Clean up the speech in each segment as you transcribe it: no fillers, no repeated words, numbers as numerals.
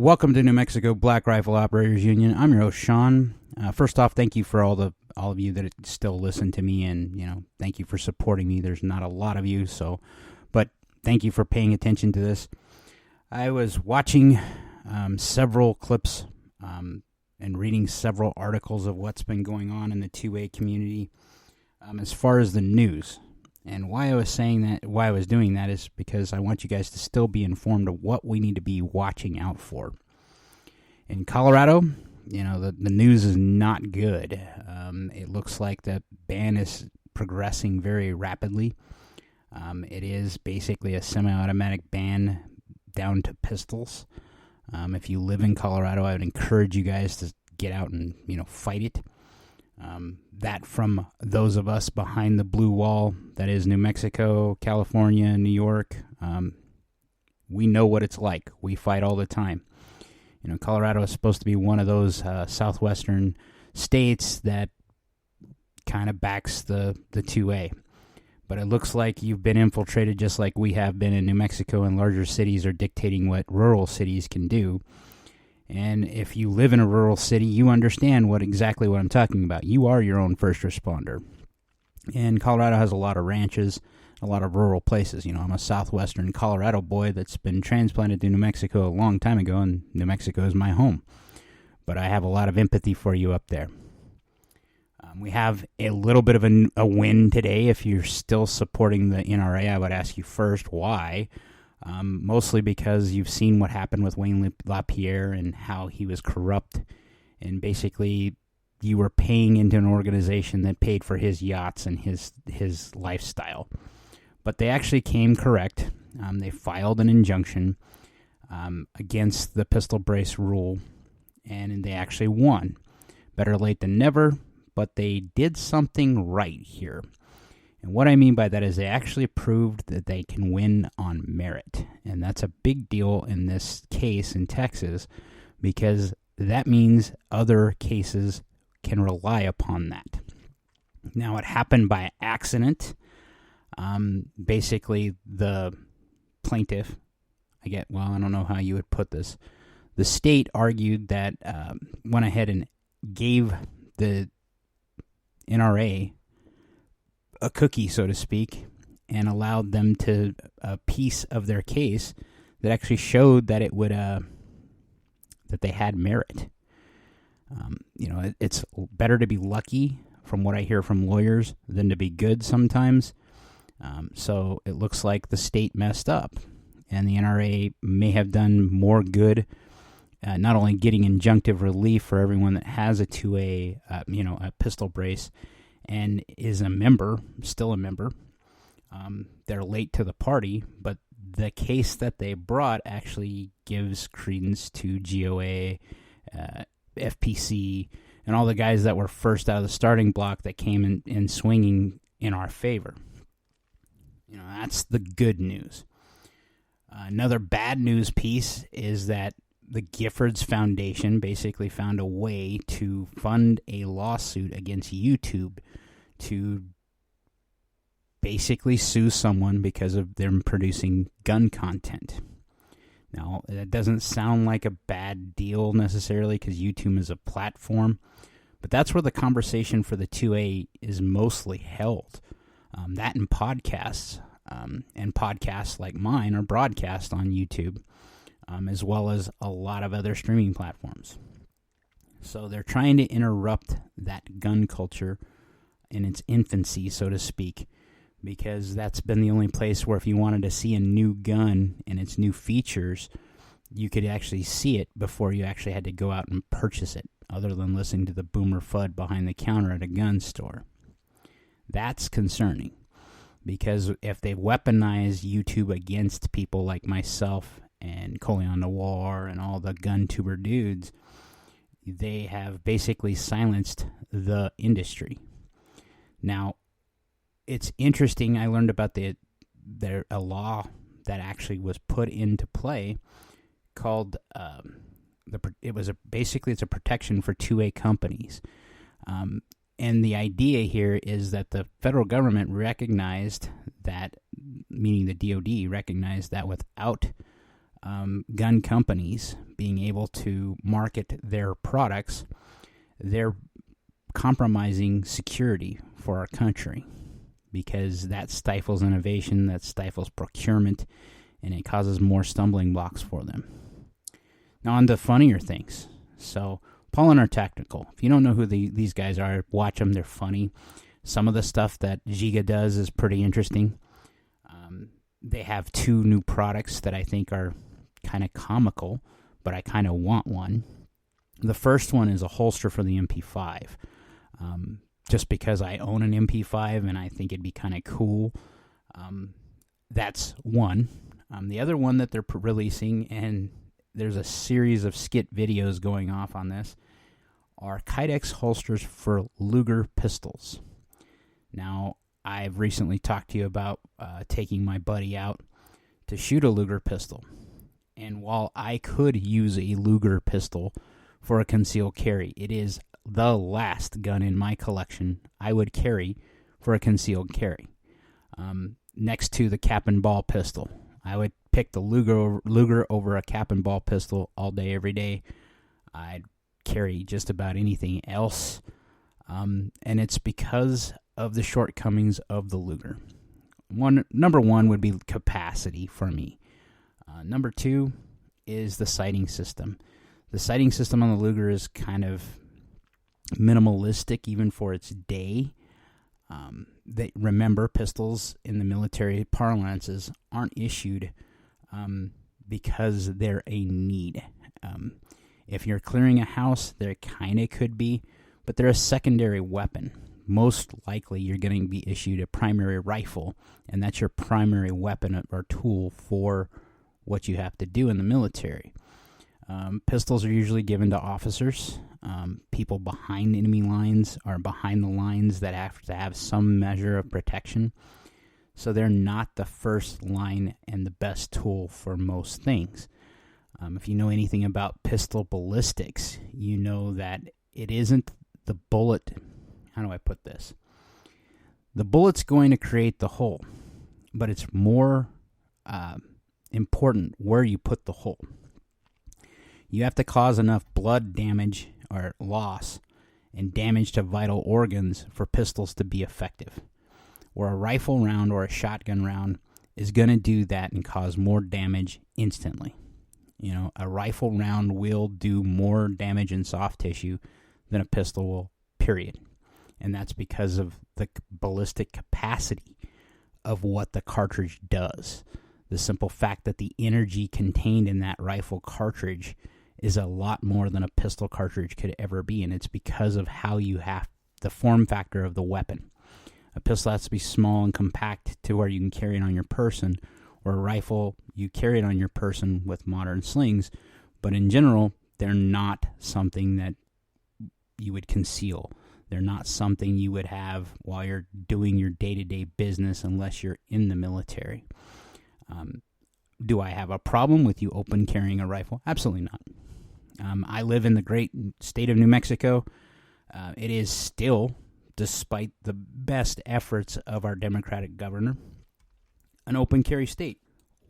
Welcome to New Mexico Black Rifle Operators Union. I'm your host, Sean. First off, thank you for all of you that still listen to me, and thank you for supporting me. There's not a lot of you, but thank you for paying attention to this. I was watching several clips and reading several articles of what's been going on in the 2A community as far as the news. And why I was doing that is because I want you guys to still be informed of what we need to be watching out for. In Colorado, the news is not good. It looks like the ban is progressing very rapidly. It is basically a semi-automatic ban down to pistols. If you live in Colorado, I would encourage you guys to get out and fight it. That from those of us behind the blue wall, that is New Mexico, California, New York, we know what it's like. We fight all the time. Colorado is supposed to be one of those southwestern states that kind of backs the 2A. But it looks like you've been infiltrated just like we have been in New Mexico, and larger cities are dictating what rural cities can do. And if you live in a rural city, you understand exactly what I'm talking about. You are your own first responder. And Colorado has a lot of ranches, a lot of rural places. I'm a southwestern Colorado boy that's been transplanted to New Mexico a long time ago, and New Mexico is my home. But I have a lot of empathy for you up there. We have a little bit of a win today. If you're still supporting the NRA, I would ask you first, why? Mostly because you've seen what happened with Wayne LaPierre and how he was corrupt, and basically you were paying into an organization that paid for his yachts and his lifestyle. But they actually came correct. They filed an injunction against the pistol brace rule, and they actually won. Better late than never, but they did something right here. And what I mean by that is they actually proved that they can win on merit. And that's a big deal in this case in Texas, because that means other cases can rely upon that. Now, it happened by accident. Basically, the plaintiff, I don't know how you would put this. The state argued that, went ahead and gave the NRA a cookie, so to speak, and allowed them to a piece of their case that actually showed that it would that they had merit. It's better to be lucky, from what I hear from lawyers, than to be good sometimes. So it looks like the state messed up, and the NRA may have done more good, not only getting injunctive relief for everyone that has a 2A, a pistol brace, and is still a member. They're late to the party, but the case that they brought actually gives credence to GOA, FPC, and all the guys that were first out of the starting block that came in swinging in our favor. That's the good news. Another bad news piece is that the Giffords Foundation basically found a way to fund a lawsuit against YouTube to basically sue someone because of them producing gun content. Now, that doesn't sound like a bad deal necessarily, because YouTube is a platform, but that's where the conversation for the 2A is mostly held. That and podcasts like mine are broadcast on YouTube, as well as a lot of other streaming platforms. So they're trying to interrupt that gun culture in its infancy, so to speak, because that's been the only place where if you wanted to see a new gun and its new features, you could actually see it before you actually had to go out and purchase it, other than listening to the boomer FUD behind the counter at a gun store. That's concerning, because if they weaponize YouTube against people like myself and Colion Noir and all the gun tuber dudes, they have basically silenced the industry. Now, it's interesting. I learned about a law that actually was put into play called it's a protection for 2A companies. And the idea here is that the federal government recognized that, meaning the DOD recognized that without gun companies being able to market their products, they're compromising security for our country, because that stifles innovation, that stifles procurement, and it causes more stumbling blocks for them. Now on to funnier things. So Paul and our Tactical. If you don't know who these guys are, watch them. They're funny. Some of the stuff that Giga does is pretty interesting. They have 2 new products that I think are kind of comical, but I kind of want one. The first one is a holster for the MP5. Just because I own an MP5 and I think it'd be kind of cool. That's one. The other one that they're releasing, and there's a series of skit videos going off on this, are Kydex holsters for Luger pistols. Now, I've recently talked to you about taking my buddy out to shoot a Luger pistol. And while I could use a Luger pistol for a concealed carry, it is the last gun in my collection I would carry for a concealed carry. Next to the cap and ball pistol, I would pick the Luger over a cap and ball pistol all day, every day. I'd carry just about anything else. And it's because of the shortcomings of the Luger. Number one would be capacity for me. Number 2 is the sighting system. The sighting system on the Luger is kind of minimalistic even for its day. Remember, pistols in the military parlances aren't issued because they're a need. If you're clearing a house, there kind of could be, but they're a secondary weapon. Most likely you're going to be issued a primary rifle, and that's your primary weapon or tool for what you have to do in the military. Pistols are usually given to officers. People behind enemy lines are behind the lines that have to have some measure of protection. So they're not the first line and the best tool for most things. If you know anything about pistol ballistics, you know that it isn't the bullet. How do I put this? The bullet's going to create the hole, but it's more important where you put the hole. You have to cause enough blood damage or loss and damage to vital organs for pistols to be effective. Where a rifle round or a shotgun round is going to do that and cause more damage instantly. You know, a rifle round will do more damage in soft tissue than a pistol will, period. And that's because of the ballistic capacity of what the cartridge does. The simple fact that the energy contained in that rifle cartridge is a lot more than a pistol cartridge could ever be, and it's because of how you have the form factor of the weapon. A pistol has to be small and compact to where you can carry it on your person, or a rifle, you carry it on your person with modern slings, but in general, they're not something that you would conceal. They're not something you would have while you're doing your day-to-day business unless you're in the military. Do I have a problem with you open carrying a rifle? Absolutely not. I live in the great state of New Mexico. It is still, despite the best efforts of our Democratic governor, an open carry state.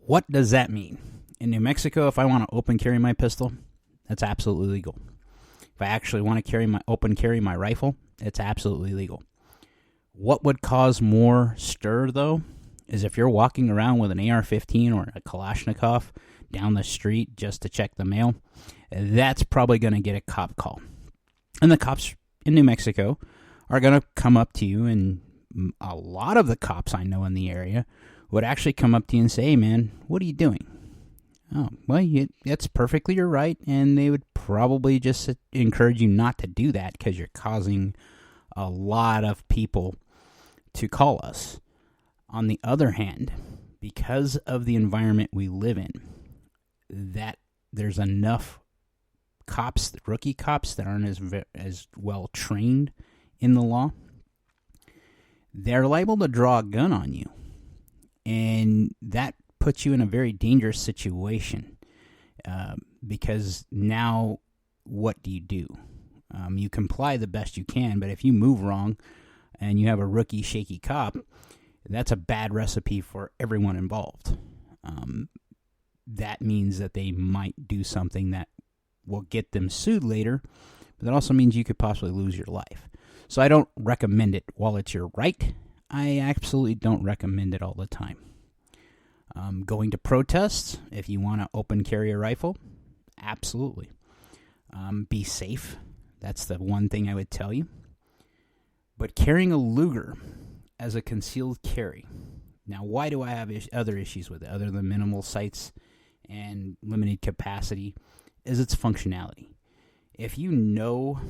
What does that mean? In New Mexico, if I want to open carry my pistol, that's absolutely legal. If I actually want to open carry my rifle, it's absolutely legal. What would cause more stir, though, is if you're walking around with an AR-15 or a Kalashnikov down the street just to check the mail, that's probably going to get a cop call. And the cops in New Mexico are going to come up to you, and a lot of the cops I know in the area would actually come up to you and say, hey, man, what are you doing? Oh, well, that's perfectly your right, and they would probably just encourage you not to do that because you're causing a lot of people to call us. On the other hand, because of the environment we live in, that there's enough cops, rookie cops that aren't as well trained in the law, they're liable to draw a gun on you. And that puts you in a very dangerous situation because now what do? You comply the best you can, but if you move wrong and you have a rookie shaky cop, that's a bad recipe for everyone involved. that means that they might do something that will get them sued later, but that also means you could possibly lose your life. So I don't recommend it while it's your right. I absolutely don't recommend it all the time. Going to protests, if you want to open carry a rifle, absolutely. Be safe. That's the one thing I would tell you. But carrying a Luger as a concealed carry. Now, why do I have other issues with it other than minimal sights and limited capacity? Is its functionality. If you know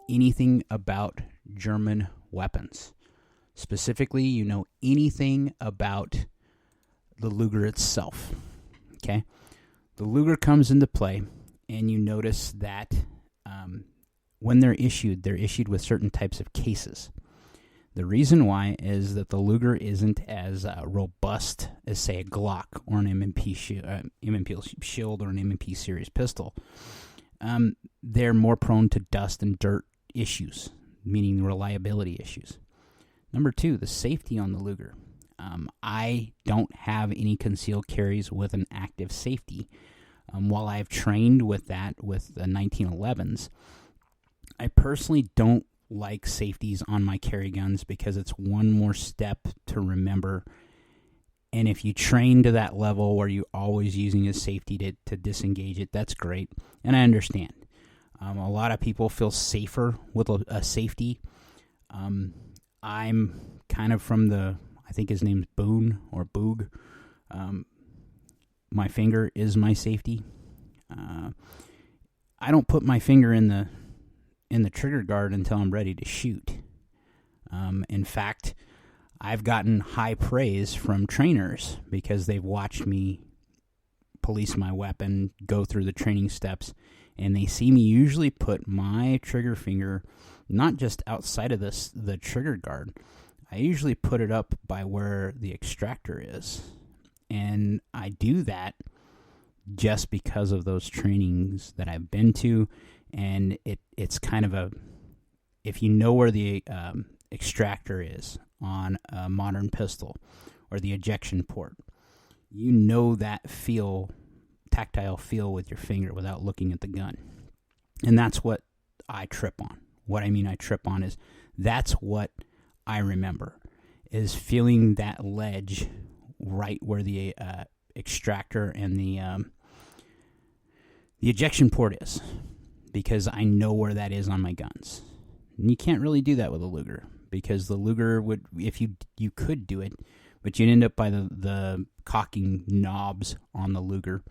anything about German weapons, specifically you know anything about the Luger itself, okay? The Luger comes into play, and you notice that when they're issued with certain types of cases. The reason why is that the Luger isn't as robust as, say, a Glock or an M&P Shield or an M&P series pistol. They're more prone to dust and dirt issues, meaning reliability issues. Number two, the safety on the Luger. I don't have any concealed carries with an active safety. While I've trained with that with the 1911s, I personally don't like safeties on my carry guns because it's one more step to remember. And if you train to that level where you're always using a safety to disengage it, that's great. And I understand. A lot of people feel safer with a safety. I'm kind of from I think his name's Boone or Boog. My finger is my safety. I don't put my finger in the trigger guard until I'm ready to shoot. In fact, I've gotten high praise from trainers because they've watched me police my weapon, go through the training steps, and they see me usually put my trigger finger not just outside of the trigger guard. I usually put it up by where the extractor is. And I do that just because of those trainings that I've been to. And it's kind of if you know where the extractor is on a modern pistol or the ejection port, you know that tactile feel with your finger without looking at the gun. And that's what I trip on. What I mean I trip on is that's what I remember, is feeling that ledge right where the extractor and the ejection port is, because I know where that is on my guns. And you can't really do that with a Luger, because the Luger would, if you could do it, but you'd end up by the cocking knobs on the Luger.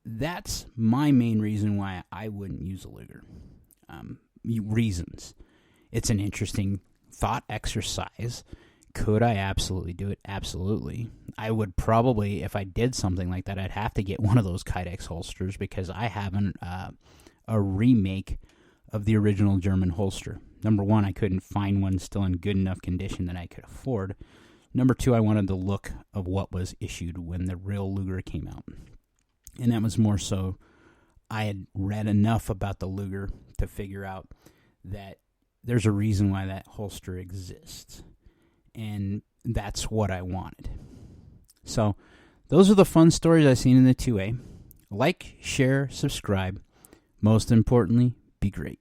That's my main reason why I wouldn't use a Luger. Reasons. It's an interesting thought exercise. Could I absolutely do it? Absolutely. I would probably, if I did something like that, I'd have to get one of those Kydex holsters, because I have a remake of the original German holster. Number one, I couldn't find one still in good enough condition that I could afford. Number two, I wanted the look of what was issued when the real Luger came out. And that was more so I had read enough about the Luger to figure out that there's a reason why that holster exists. And that's what I wanted. So those are the fun stories I've seen in the 2A. Like, share, subscribe. Most importantly, be great.